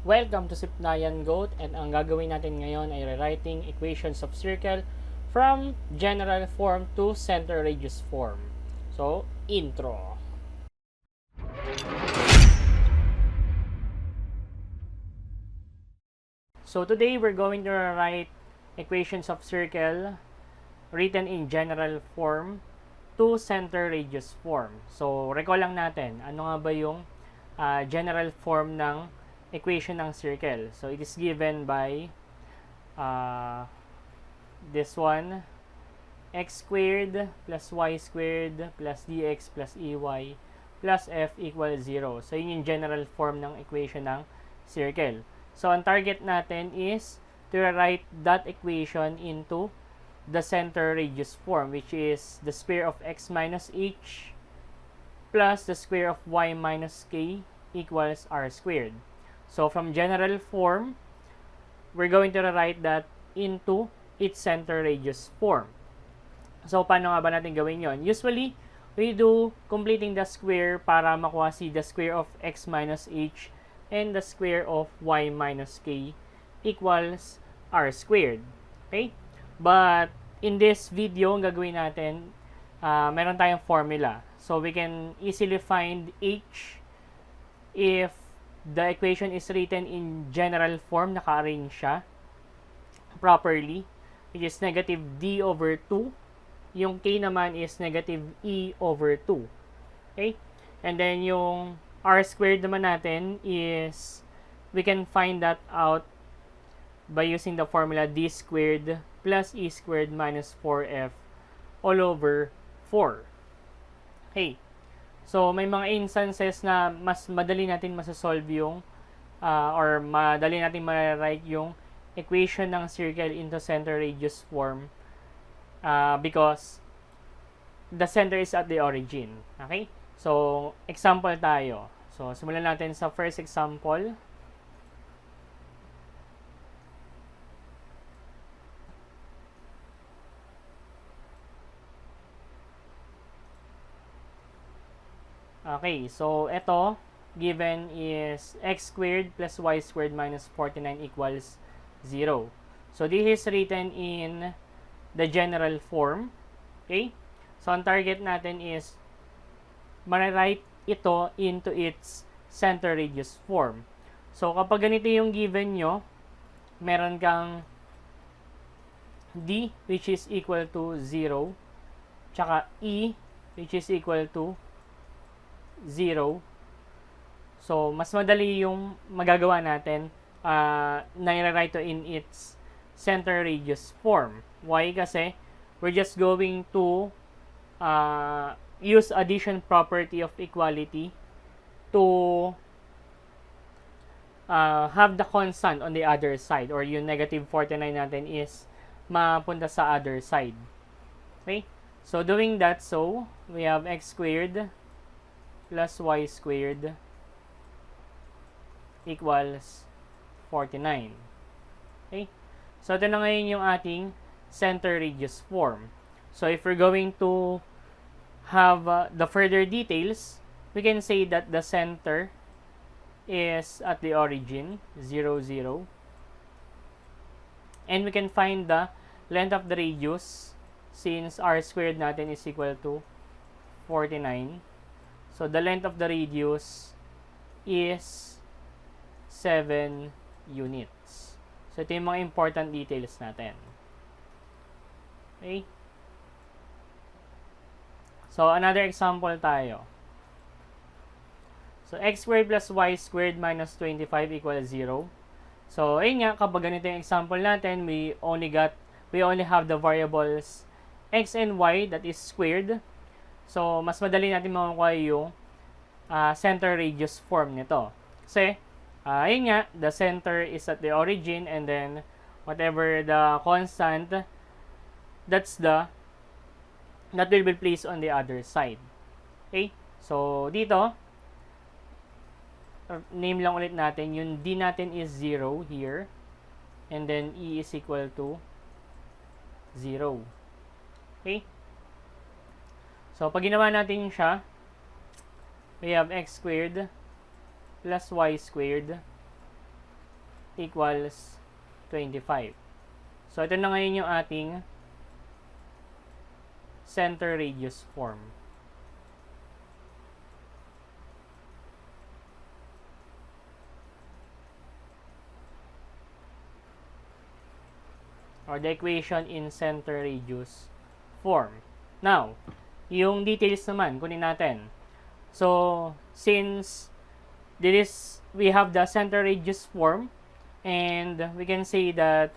Welcome to Sipnayan Goat, and ang gagawin natin ngayon ay rewriting equations of circle from general form to center radius form. So, intro. So today we're going to write equations of circle written in general form to center radius form. So recall lang natin, ano nga ba yung general form ng equation ng circle. So it is given by this one, x squared plus y squared plus dx plus ey plus f equals 0. So yun yung general form ng equation ng circle. So ang target natin is to write that equation into the center radius form, which is the square of x minus h plus the square of y minus k equals r squared. So from general form, we're going to write that into its center radius form. So paano nga ba natin gawin yon? Usually, we do completing the square para makuha si the square of x minus h and the square of y minus k equals r squared. Okay? But in this video, ang gagawin natin, meron tayong formula. So we can easily find h if the equation is written in general form, naka-arrange siya properly, which is negative d over 2. Yung k naman is negative e over 2. Okay? And then yung r squared naman natin is, we can find that out by using the formula d squared plus e squared minus 4f all over 4. Okay. So, may mga instances na mas madali natin masasolve yung or madali natin ma-write yung equation ng circle into center radius form because the center is at the origin. Okay? So, example tayo. So, simulan natin sa first example. Okay, so ito, given is x squared plus y squared minus 49 equals 0. So, this is written in the general form. Okay? So, ang target natin is ma-write ito into its center radius form. So, kapag ganito yung given nyo, meron kang d which is equal to 0, tsaka e which is equal to 0. So, mas madali yung magagawa natin na i-write to in its center radius form. Why? Kasi we're just going to use addition property of equality to have the constant on the other side, or yung negative 49 natin is mapunta sa other side. Okay? So, doing that, so we have x squared plus y squared equals 49. Okay? So, ito na ngayon yung ating center radius form. So, if we're going to have the further details, we can say that the center is at the origin, 0, 0. And we can find the length of the radius since r squared natin is equal to 49. So, the length of the radius is 7 units. So, ito yung mga important details natin. Okay? So, another example tayo. So, x squared plus y squared minus 25 equals 0. So, ayun nga, kapag ganito yung example natin, we only have the variables x and y that is squared. So, mas madali natin makukuha yung center radius form nito. Kasi, ayun nga, the center is at the origin, and then whatever the constant, that will be placed on the other side. Okay? So, dito, name lang ulit natin, yung d natin is 0 here, and then e is equal to 0. Okay? So, pag ginawa natin siya, we have x squared plus y squared equals 25. So, ito na ngayon yung ating center radius form. Or the equation in center radius form. Now, yung details naman, kunin natin. So, since we have the center radius form, and we can say that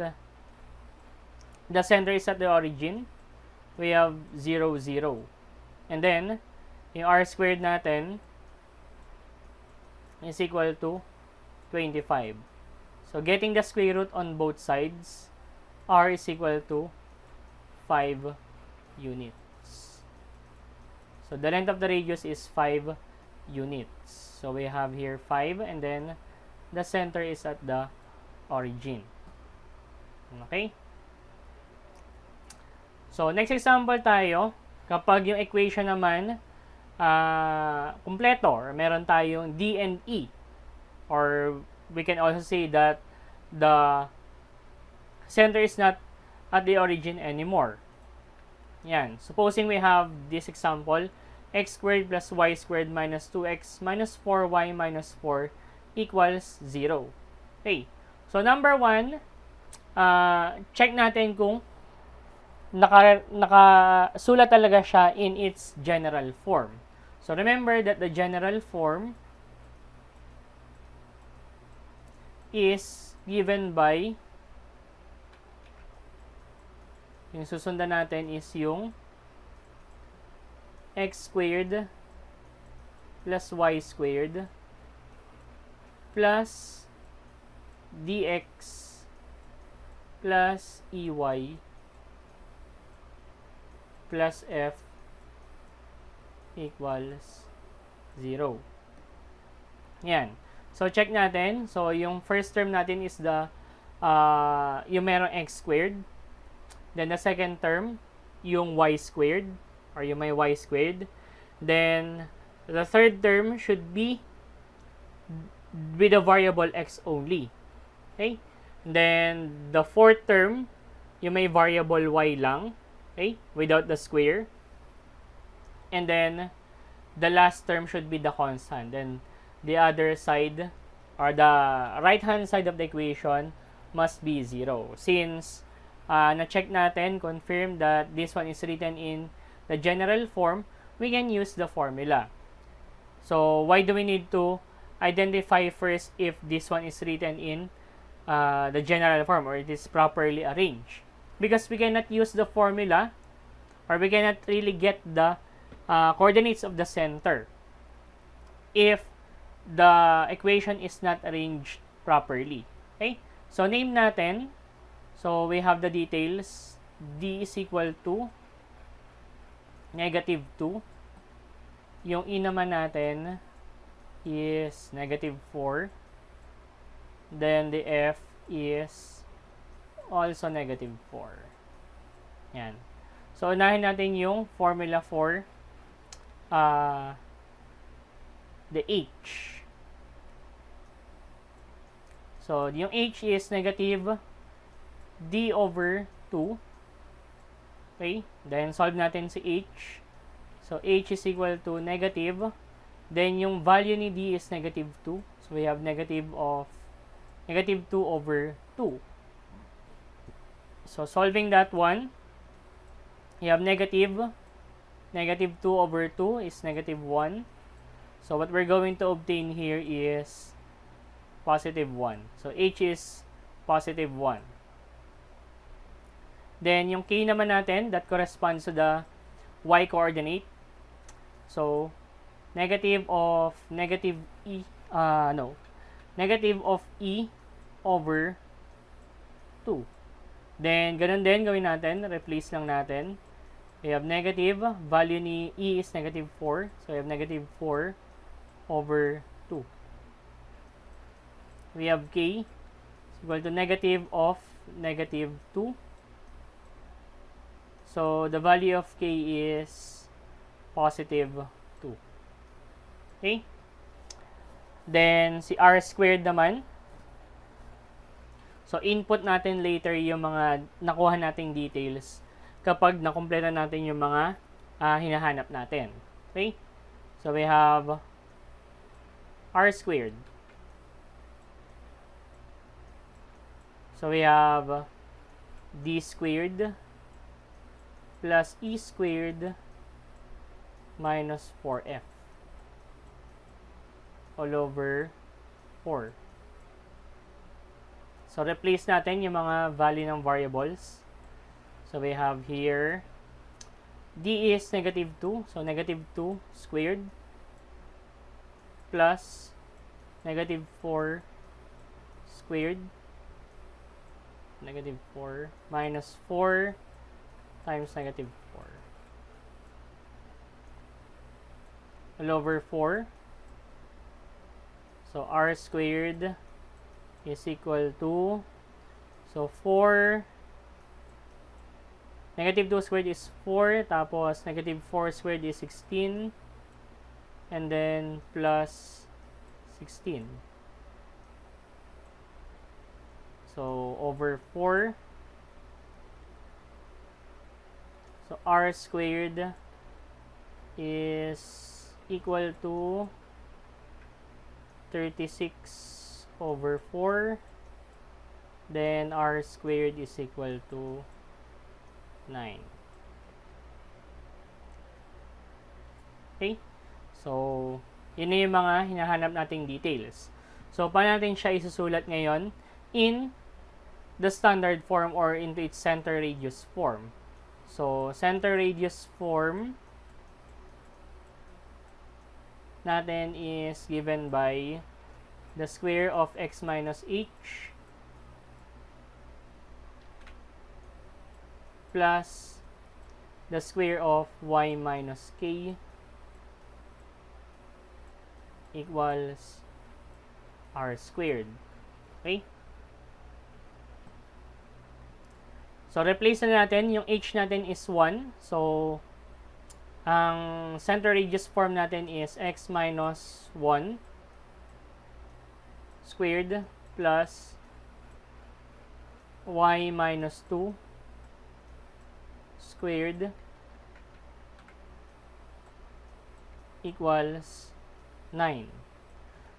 the center is at the origin, we have 0, 0. And then, yung r squared natin is equal to 25. So, getting the square root on both sides, r is equal to 5 units. So, the length of the radius is 5 units. So, we have here 5, and then the center is at the origin. Okay? So, next example tayo. Kapag yung equation naman kumpleto, or meron tayong D and E, or we can also say that the center is not at the origin anymore. Yan. Supposing we have this example, x squared plus y squared minus 2x minus 4y minus 4 equals 0. Okay. So, number 1, check natin kung nakasulat talaga siya in its general form. So, remember that the general form is given by, yung susundan natin is yung x squared plus y squared plus dx plus ey plus f equals 0. Yan. So, check natin. So, yung first term natin is the yung merong x squared. Then, the second term, yung y squared, or yung may y squared. Then, the third term should be with the variable x only. Okay? Then, the fourth term, yung may variable y lang. Okay? Without the square. And then, the last term should be the constant. Then, the other side, or the right-hand side of the equation, must be 0. Since, na-check natin, confirm that this one is written in the general form, we can use the formula. So, why do we need to identify first if this one is written in the general form, or it is properly arranged? Because we cannot use the formula, or we cannot really get the coordinates of the center if the equation is not arranged properly. Okay? So, name natin. So, we have the details. D is equal to negative 2. Yung E naman natin is negative 4. Then, the F is also negative 4. Yan. So, unahin natin yung formula for the H. So, yung H is negative D over 2. Okay? Then, solve natin si H. So, H is equal to negative. Then, yung value ni D is negative 2. So, we have negative 2 over 2. So, solving that one, you have negative 2 over 2 is negative 1. So, what we're going to obtain here is positive 1. So, H is positive 1. Then, yung K naman natin, that corresponds to the Y coordinate. So, negative of E over 2. Then, ganun din gawin natin. Replace lang natin. We have negative. Value ni E is negative 4. So, we have negative 4 over 2. We have K is equal to negative of negative 2. So, the value of K is positive 2. Okay? Then, si R squared naman. So, input natin later yung mga nakuha nating details kapag nakumpleto natin yung mga hinahanap natin. Okay? So, we have r squared. So, we have d squared plus e squared minus 4f all over 4. So, replace natin yung mga value ng variables. So, we have here, d is negative 2. So, negative 2 squared plus negative 4 squared. Negative 4 minus 4 times negative 4. All over 4. So, r squared is equal to, so 4, negative 2 squared is 4, tapos negative 4 squared is 16, and then plus 16. So, over 4. So, r squared is equal to 36 over 4. Then, r squared is equal to 9. Okay? So, yun na yung mga hinahanap nating details. So, paano natin siya isusulat ngayon? In the standard form or into its center radius form. So, center radius form natin is given by the square of x minus h plus the square of y minus k equals r squared. Okay? So, replace na natin. Yung h natin is 1. So, ang center radius form natin is x minus 1 squared plus y minus 2 squared equals 9.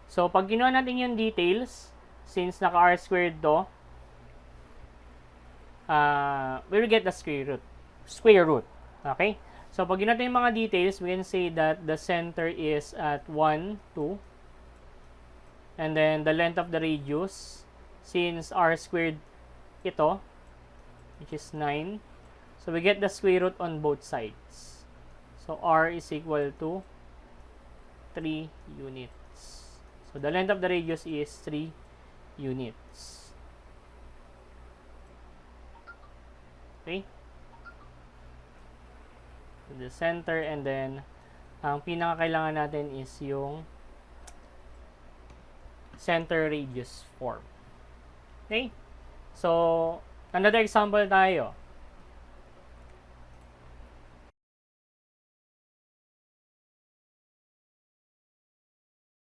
So, pag ginawa natin yung details, since naka r squared to, we will get the square root. Okay? So, pag ginawa natin yung mga details, we can say that the center is at 1, 2. And then, the length of the radius, since r squared ito, which is 9. So, we get the square root on both sides. So, r is equal to 3 units. So, the length of the radius is 3 units. Okay? So, the center, and then, ang pinakakailangan natin is yung center radius form. Okay? So, another example tayo.